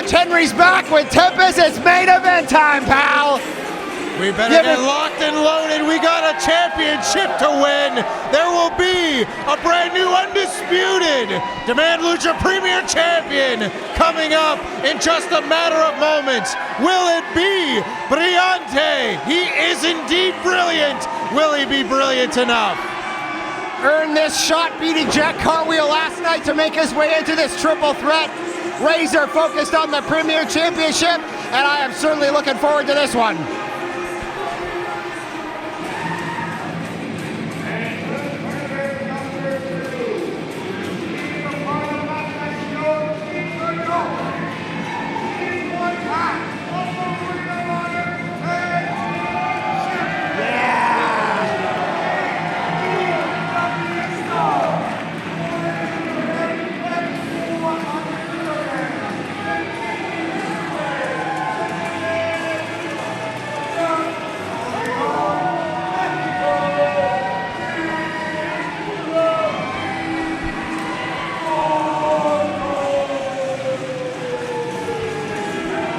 Hutch Henry's back with Tempest. It's main event time, pal. We better get locked and loaded. We got a championship to win. There will be a brand new Undisputed Demand Lucha Premier Champion coming up in just a matter of moments. Will it be Brillante? He is indeed brilliant. Will he be brilliant enough? Earned this shot beating Jack Cartwheel last night to make his way into this triple threat. Razor focused on the Premier Championship, and I am certainly looking forward to this one.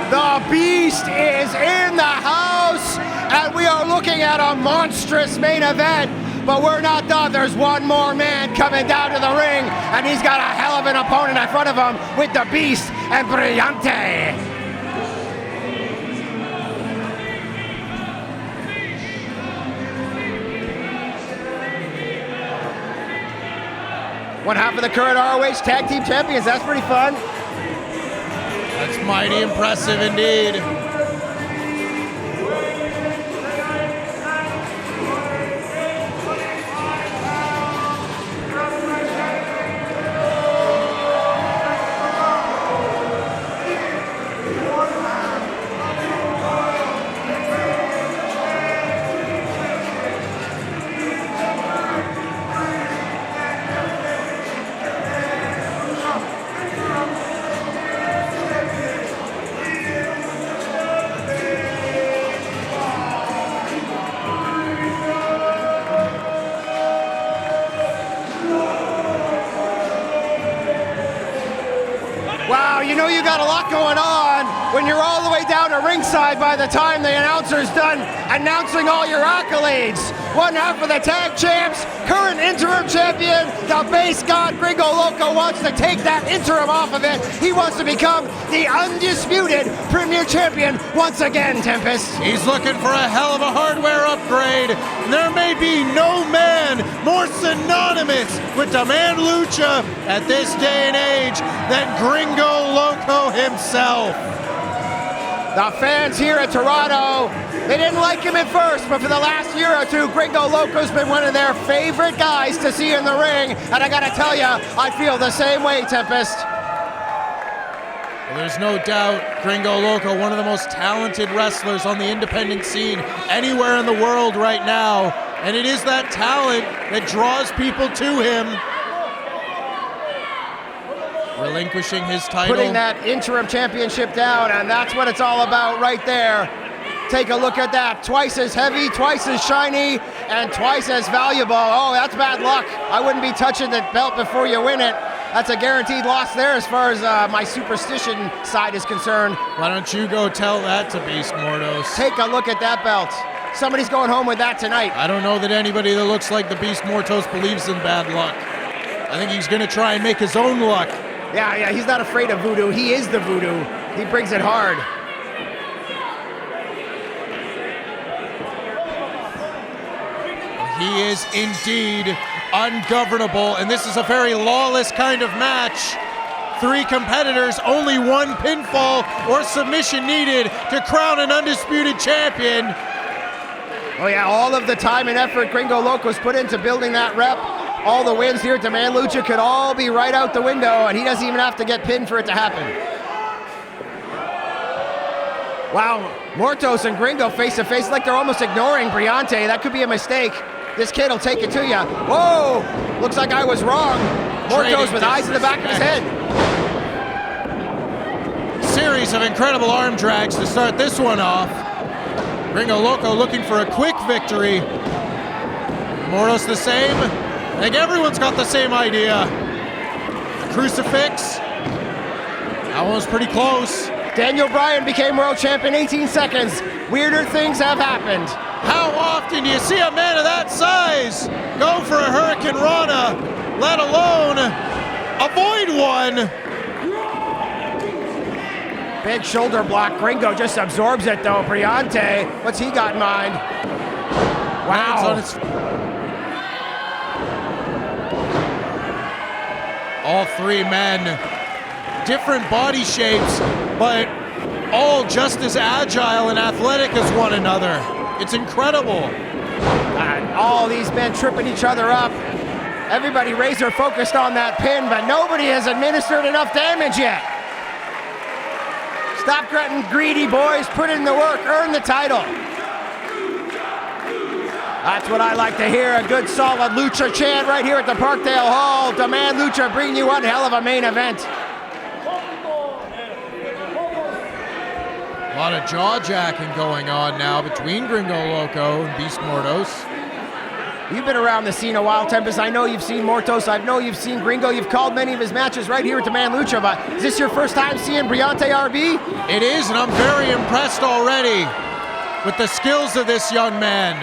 The Beast is in the house, and we are looking at a monstrous main event, but we're not done. There's one more man coming down to the ring, and he's got a hell of an opponent in front of him with the Beast and Brillante. One half of the current ROH Tag Team Champions. That's pretty fun. That's mighty impressive indeed. Wow, you know you got a lot going on when you're all the way down to ringside by the time the announcer's done announcing all your accolades. One half of the tag champs, current interim champion, the base god GRiiNGO Loco wants to take that interim off of it. He wants to become the undisputed premier champion once again, Tempest. He's looking for a hell of a hardware upgrade. There may be no man more synonymous with Demand Lucha at this day and age than GRiiNGO Loco himself. The fans here at Toronto, they didn't like him at first, but for the last year or two, GRiiNGO Loco's been one of their favorite guys to see in the ring, and I gotta tell you, I feel the same way, Tempest. Well, there's no doubt GRiiNGO Loco, one of the most talented wrestlers on the independent scene anywhere in the world right now, and it is that talent that draws people to him. Relinquishing his title. Putting that interim championship down, and that's what it's all about right there. Take a look at that. Twice as heavy, twice as shiny, and twice as valuable. Oh, that's bad luck. I wouldn't be touching the belt before you win it. That's a guaranteed loss there as far as my superstition side is concerned. Why don't you go tell that to Beast Mortos? Take a look at that belt. Somebody's going home with that tonight. I don't know that anybody that looks like the Beast Mortos believes in bad luck. I think he's gonna try and make his own luck. Yeah, he's not afraid of voodoo. He is the voodoo. He brings it hard. He is indeed ungovernable, and this is a very lawless kind of match. 3 competitors, only 1 pinfall or submission needed to crown an undisputed champion. Oh yeah, all of the time and effort GRiiNGO Loco's put into building that rep. All the wins here at Demand Lucha could all be right out the window, and he doesn't even have to get pinned for it to happen. Wow, Mortos and GRiiNGO face to face like they're almost ignoring Brillante. That could be a mistake. This kid will take it to you. Whoa, looks like I was wrong. Mortos with eyes in the back of his head. Series of incredible arm drags to start this one off. GRiiNGO Loco looking for a quick victory. Mortos the same. I think everyone's got the same idea. The crucifix. That one was pretty close. Daniel Bryan became world champion 18 seconds. Weirder things have happened. How often do you see a man of that size go for a Hurricane Rana, let alone avoid one? Big shoulder block. GRiiNGO just absorbs it though. BRIYANTE, what's he got in mind? Wow. All three men, different body shapes, but all just as agile and athletic as one another. It's incredible. And all these men tripping each other up. Everybody razor focused on that pin, but nobody has administered enough damage yet. Stop getting greedy, boys. Put in the work. Earn the title. That's what I like to hear. A good, solid Lucha chant right here at the Parkdale Hall. Demand Lucha bring you one hell of a main event. A lot of jaw-jacking going on now between GRiiNGO Loco and BEAST MORTOS. You've been around the scene a while, Tempest. I know you've seen Mortos. I know you've seen GRiiNGO. You've called many of his matches right here at Demand Lucha. But is this your first time seeing BRIYANTE RB? It is, and I'm very impressed already with the skills of this young man.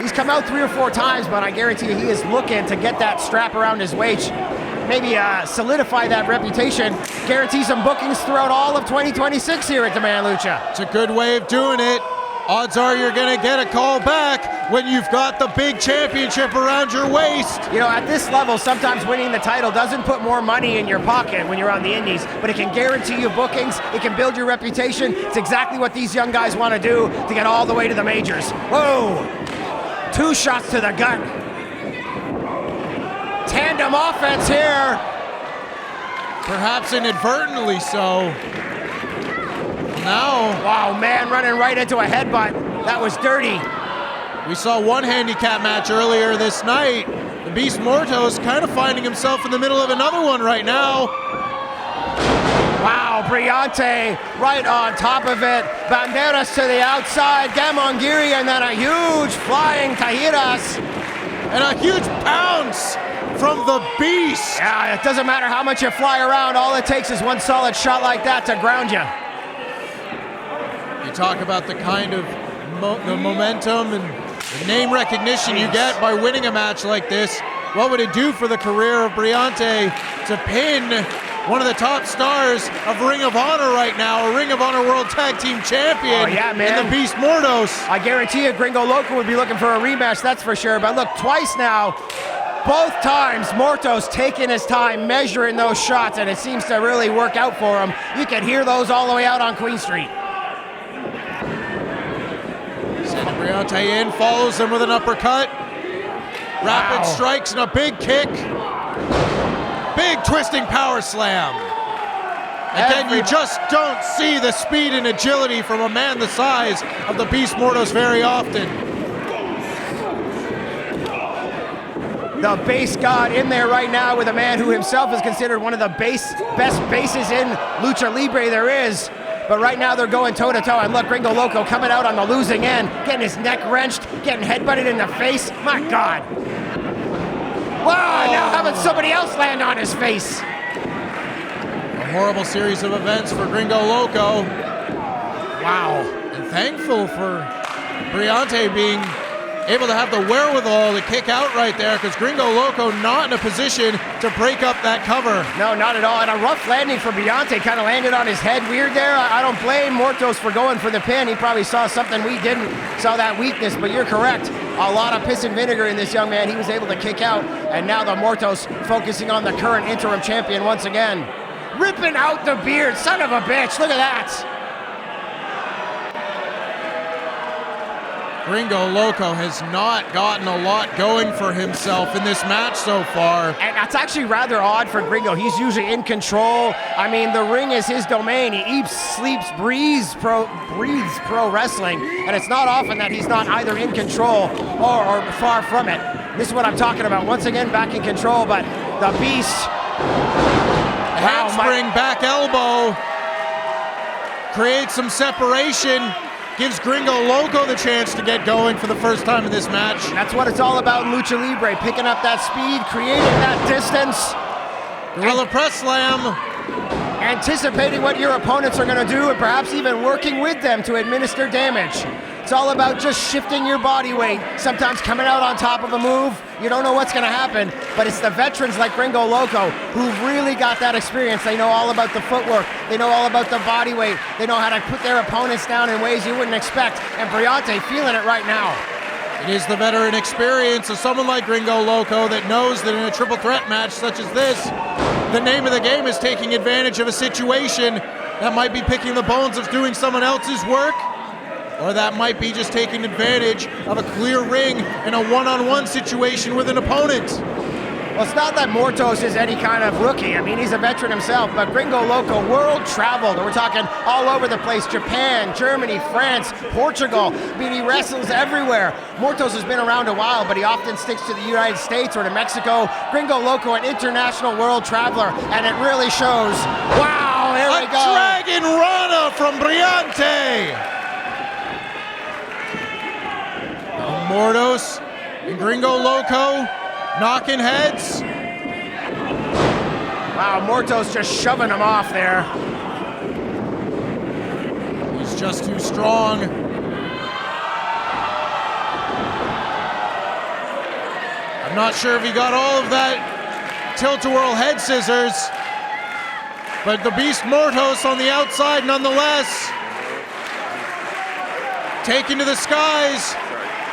He's come out 3 or 4 times, but I guarantee you he is looking to get that strap around his waist. Maybe solidify that reputation. Guarantee some bookings throughout all of 2026 here at Demand Lucha. It's a good way of doing it. Odds are you're going to get a call back when you've got the big championship around your waist. You know, at this level, sometimes winning the title doesn't put more money in your pocket when you're on the indies, but it can guarantee you bookings, it can build your reputation. It's exactly what these young guys want to do to get all the way to the majors. Whoa! 2 shots to the gut. Tandem offense here. Perhaps inadvertently so. Now, wow, man running right into a headbutt. That was dirty. We saw one handicap match earlier this night. The BEAST MORTOS kind of finding himself in the middle of another one right now. Wow, BRIYANTE right on top of it. Banderas to the outside, Gamongiri, and then a huge flying Tahiras. And a huge pounce from the Beast. Yeah, it doesn't matter how much you fly around. All it takes is one solid shot like that to ground you. You talk about the kind of the momentum and the name recognition you get by winning a match like this. What would it do for the career of BRIYANTE to pin one of the top stars of Ring of Honor right now, a Ring of Honor World Tag Team Champion in the BEAST MORTOS? I guarantee you GRiiNGO Loco would be looking for a rematch, that's for sure. But look, twice now, both times Mortos taking his time, measuring those shots, and it seems to really work out for him. You can hear those all the way out on Queen Street. Sending BRIYANTE in, follows him with an uppercut. Rapid strikes and a big kick. Big twisting power slam. Again, you just don't see the speed and agility from a man the size of the BEAST MORTOS very often. The base god in there right now with a man who himself is considered one of the best bases in Lucha Libre there is. But right now they're going toe-to-toe, and look, GRiiNGO Loco coming out on the losing end, getting his neck wrenched, getting headbutted in the face. My God. Wow, now having somebody else land on his face. A horrible series of events for GRiiNGO Loco. Wow. And thankful for BRIYANTE being able to have the wherewithal to kick out right there, because GRiiNGO Loco not in a position to break up that cover. No, not at all. And a rough landing for BRIYANTE, kind of landed on his head weird there. I don't blame Mortos for going for the pin. He probably saw something we didn't, saw that weakness, but you're correct. A lot of piss and vinegar in this young man. He was able to kick out, and now the Mortos focusing on the current interim champion once again. Ripping out the beard, son of a bitch, look at that. GRiiNGO Loco has not gotten a lot going for himself in this match so far. And that's actually rather odd for GRiiNGO. He's usually in control. I mean, the ring is his domain. He eats, sleeps, breathes pro wrestling. And it's not often that he's not either in control or far from it. This is what I'm talking about. Once again, back in control, but the Beast. Handspring back elbow. Creates some separation. Gives GRiiNGO Loco the chance to get going for the first time in this match. That's what it's all about in Lucha Libre, picking up that speed, creating that distance. Gorilla press slam. anticipating what your opponents are going to do and perhaps even working with them to administer damage. It's all about just shifting your body weight, sometimes coming out on top of a move. You don't know what's going to happen, but it's the veterans like GRiiNGO LOCO who've really got that experience. They know all about the footwork. They know all about the body weight. They know how to put their opponents down in ways you wouldn't expect. And BRIYANTE feeling it right now. It is the veteran experience of someone like GRiiNGO LOCO that knows that in a triple threat match such as this, the name of the game is taking advantage of a situation that might be picking the bones of doing someone else's work, or that might be just taking advantage of a clear ring in a one-on-one situation with an opponent. Well, it's not that Mortos is any kind of rookie. I mean, he's a veteran himself, but GRiiNGO LOCO world traveled. We're talking all over the place, Japan, Germany, France, Portugal. I mean, he wrestles everywhere. Mortos has been around a while, but he often sticks to the United States or to Mexico. GRiiNGO LOCO, an international world traveler, and it really shows. Wow, here we go. A Dragon Rana from BRIYANTE. Mortos and GRiiNGO LOCO knocking heads. Wow, Mortos just shoving him off there. He's just too strong. I'm not sure if he got all of that tilt-a-whirl head scissors, but the Beast Mortos on the outside nonetheless. Taken to the skies.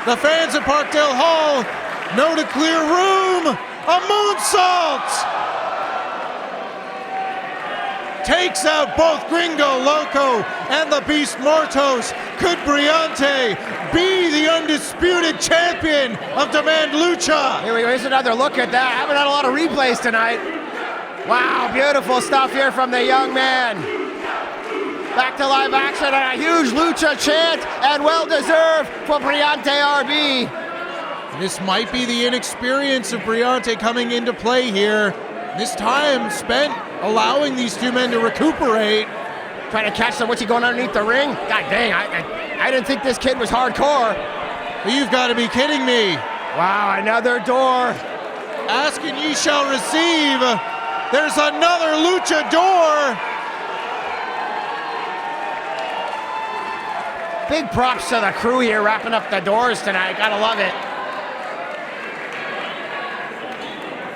The fans at Parkdale Hall know to clear room. A moonsault! Takes out both GRiiNGO LOCO and the Beast Mortos. Could BRIYANTE be the undisputed champion of Demand Lucha? Here we go, here's another look at that. Haven't had a lot of replays tonight. Wow, beautiful stuff here from the young man. Back to live action and a huge Lucha chant, and well-deserved for BRIYANTE RB. This might be the inexperience of BRIYANTE coming into play here. This time spent allowing these two men to recuperate. Trying to catch them. What's he going underneath the ring? God dang, I didn't think this kid was hardcore. You've got to be kidding me. Wow, another door. Ask and ye shall receive. There's another Lucha door. Big props to the crew here wrapping up the doors tonight. Gotta love it.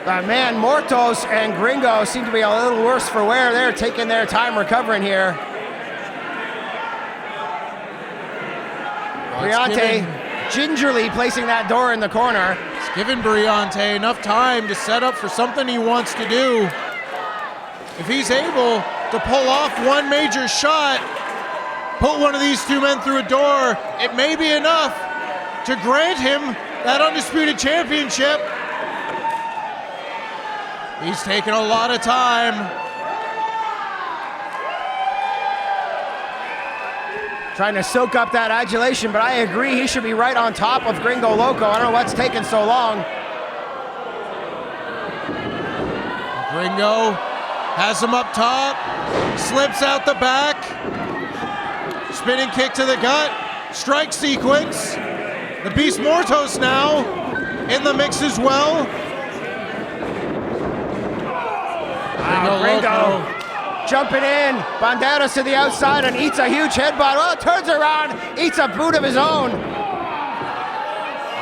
But man, Mortos and GRiiNGO seem to be a little worse for wear. They're taking their time recovering here. BRIYANTE gingerly placing that door in the corner. It's given BRIYANTE enough time to set up for something he wants to do. If he's able to pull off one major shot, put one of these two men through a door, it may be enough to grant him that Undisputed Championship. He's taken a lot of time. Trying to soak up that adulation, but I agree he should be right on top of GRiiNGO LOCO. I don't know what's taking so long. GRiiNGO has him up top, slips out the back. Spinning kick to the gut, strike sequence. The Beast Mortos now in the mix as well. Wow, GRiiNGO jumping in. Banderas to the outside and eats a huge headbutt. Well, turns around, eats a boot of his own.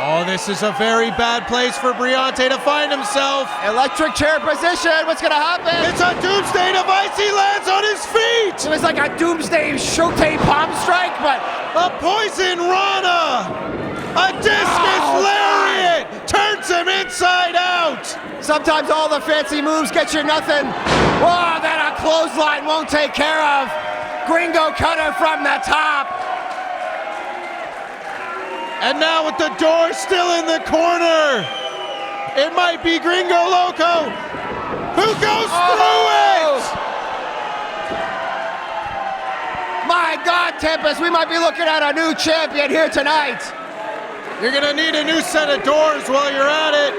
Oh, this is a very bad place for BRIYANTE to find himself. Electric chair position, what's gonna happen? It's a doomsday device, he lands on his feet! It was like a doomsday Shote palm strike, but... A poison Rana! A discus lariat! Turns him inside out! Sometimes all the fancy moves get you nothing. Whoa, that a clothesline won't take care of. GRiiNGO cutter from the top. And now with the door still in the corner, it might be GRiiNGO LOCO who goes through it! My God, Tempest, we might be looking at a new champion here tonight. You're gonna need a new set of doors while you're at it.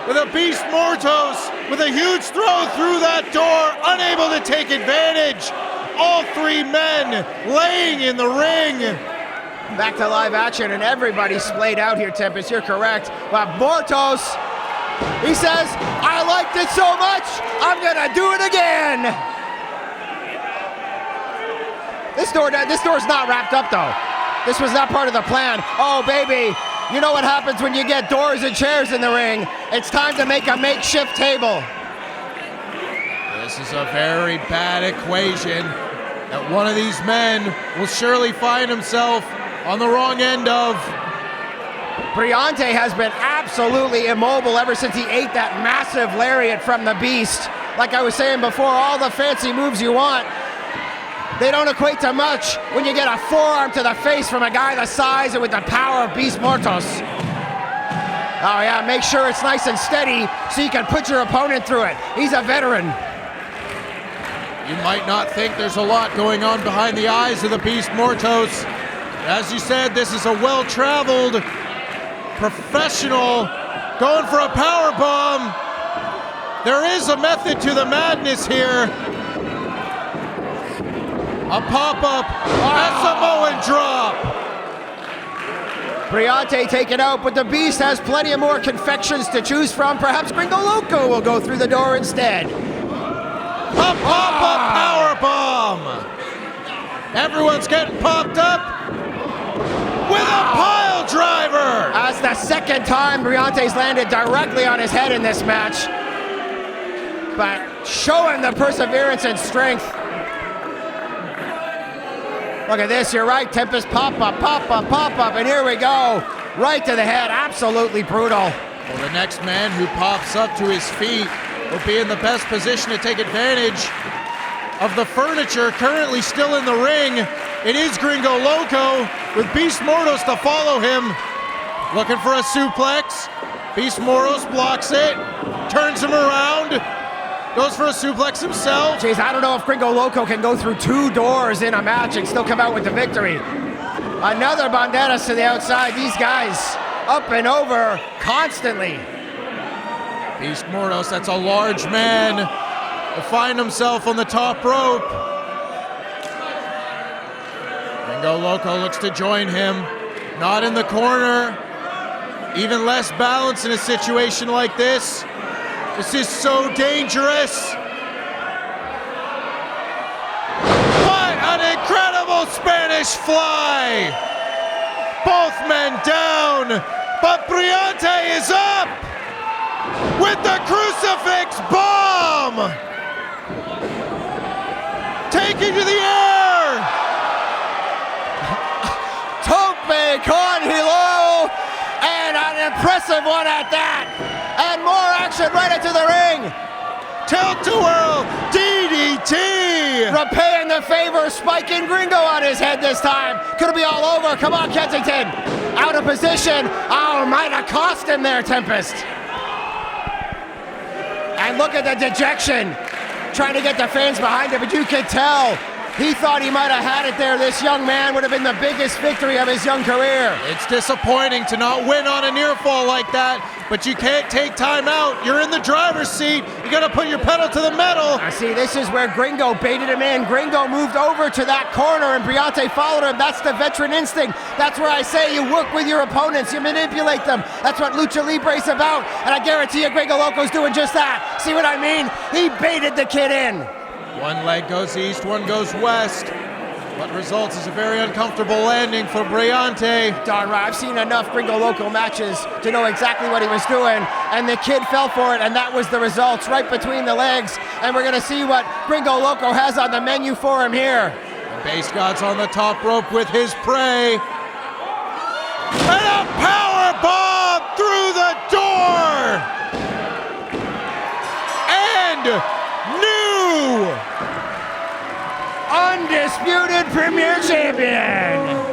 With a Beast Mortos with a huge throw through that door, unable to take advantage. All three men laying in the ring. Back to live action, and everybody's splayed out here, Tempest. You're correct. But Mortos, he says, I liked it so much, I'm gonna do it again. This door's not wrapped up though. This was not part of the plan. Oh baby, you know what happens when you get doors and chairs in the ring. It's time to make a makeshift table. This is a very bad equation that one of these men will surely find himself on the wrong end of. BRIYANTE has been absolutely immobile ever since he ate that massive lariat from the Beast. Like I was saying before, all the fancy moves you want, they don't equate to much when you get a forearm to the face from a guy the size and with the power of BEAST MORTOS. Oh yeah, make sure it's nice and steady so you can put your opponent through it. He's a veteran. You might not think there's a lot going on behind the eyes of the BEAST MORTOS. As you said, this is a well-traveled professional going for a power bomb. There is a method to the madness here. A pop-up, a Samoan drop. BRIYANTE taken out, but the Beast has plenty of more confections to choose from. Perhaps GRiiNGO LOCO will go through the door instead. A pop-up power bomb. Everyone's getting popped up with a pile driver. That's the second time BRIYANTE's landed directly on his head in this match. But showing the perseverance and strength. Look at this, you're right, Tempest, pop-up, pop-up, pop-up, and here we go. Right to the head, absolutely brutal. Well, the next man who pops up to his feet will be in the best position to take advantage of the furniture currently still in the ring. It is GRiiNGO LOCO with BEAST MORTOS to follow him. Looking for a suplex. BEAST MORTOS blocks it, turns him around. Goes for a suplex himself. Jeez, I don't know if GRiiNGO LOCO can go through 2 doors in a match and still come out with the victory. Another banderas to the outside. These guys up and over constantly. BEAST MORTOS, that's a large man to find himself on the top rope. GRiiNGO LOCO looks to join him. Not in the corner. Even less balance in a situation like this. This is so dangerous. What an incredible Spanish fly. Both men down, but BRIYANTE is up with the crucifix bomb. Taken to the air. Tope con hilo, and an impressive one at that. And more action right into the ring. Tilt-a-whirl DDT. Repaying the favor, spiking GRiiNGO on his head this time. Could be all over. Come on, Kensington. Out of position. Oh, might have cost him there, Tempest. And look at the dejection. Trying to get the fans behind him, but you can tell he thought he might have had it there. This young man would have been the biggest victory of his young career. It's disappointing to not win on a near fall like that, but you can't take time out. You're in the driver's seat. You got to put your pedal to the metal. I see, this is where GRiiNGO baited him in. GRiiNGO moved over to that corner and BRIYANTE followed him. That's the veteran instinct. That's where I say you work with your opponents, you manipulate them. That's what Lucha Libre is about, and I guarantee you GRiiNGO LOCO's doing just that. See what I mean? He baited the kid in. One leg goes east, one goes west. What results is a very uncomfortable landing for BRIYANTE. Darn right, I've seen enough GRiiNGO LOCO matches to know exactly what he was doing, and the kid fell for it, and that was the results, right between the legs. And we're gonna see what GRiiNGO LOCO has on the menu for him here. The Base God's on the top rope with his prey. And a power bomb through the door! And new Undisputed Premier Champion.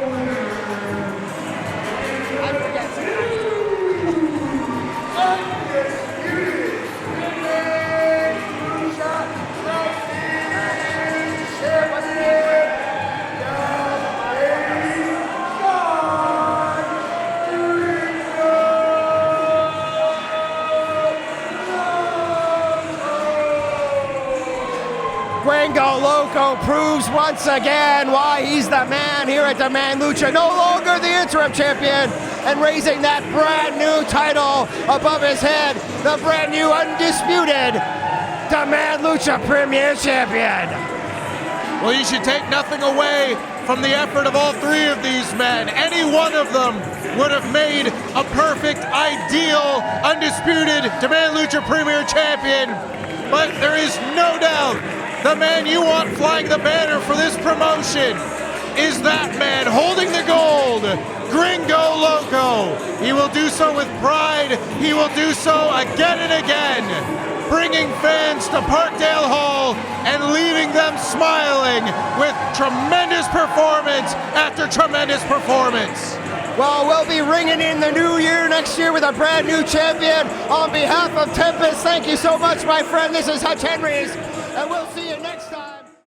GRiiNGO LOCO proves once again why he's the man here at Demand Lucha. No longer the interim champion, and raising that brand new title above his head, the brand new undisputed Demand Lucha Premier Champion. Well, you should take nothing away from the effort of all three of these men. Any one of them would have made a perfect, ideal, undisputed Demand Lucha Premier Champion. But there is no doubt the man you want flying the banner for this promotion is that man holding the gold, GRiiNGO LOCO. He will do so with pride. He will do so again and again, bringing fans to Parkdale Hall and leaving them smiling with tremendous performance after tremendous performance. Well, we'll be ringing in the new year next year with a brand new champion. On behalf of Tempest, thank you so much, my friend. This is Hutch HENRIES.